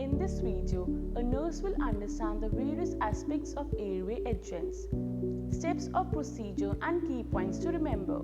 In this video, a nurse will understand the various aspects of airway adjuncts, steps of procedure and key points to remember.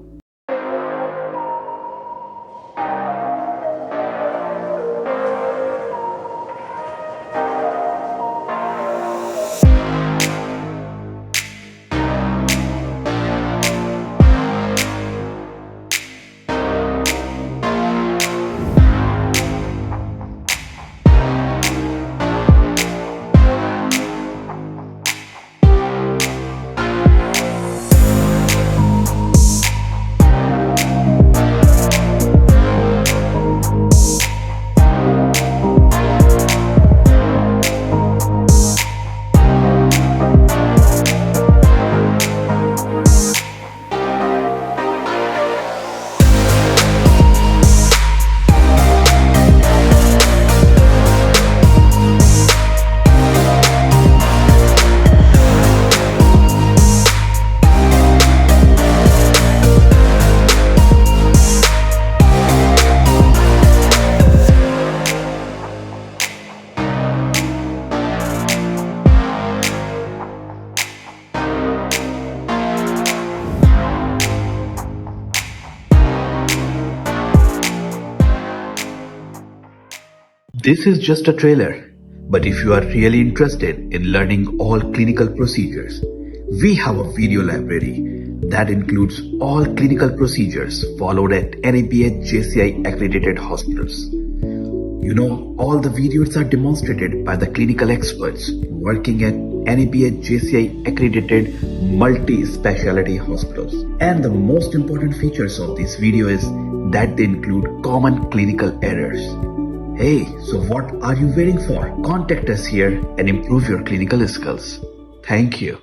This is just a trailer, but if you are really interested in learning all clinical procedures, we have a video library that includes all clinical procedures followed at NABH JCI accredited hospitals. You know, all the videos are demonstrated by the clinical experts working at NABH JCI accredited multi-specialty hospitals. And the most important features of this video is that they include common clinical errors. Hey, so what are you waiting for? Contact us here and improve your clinical skills. Thank you.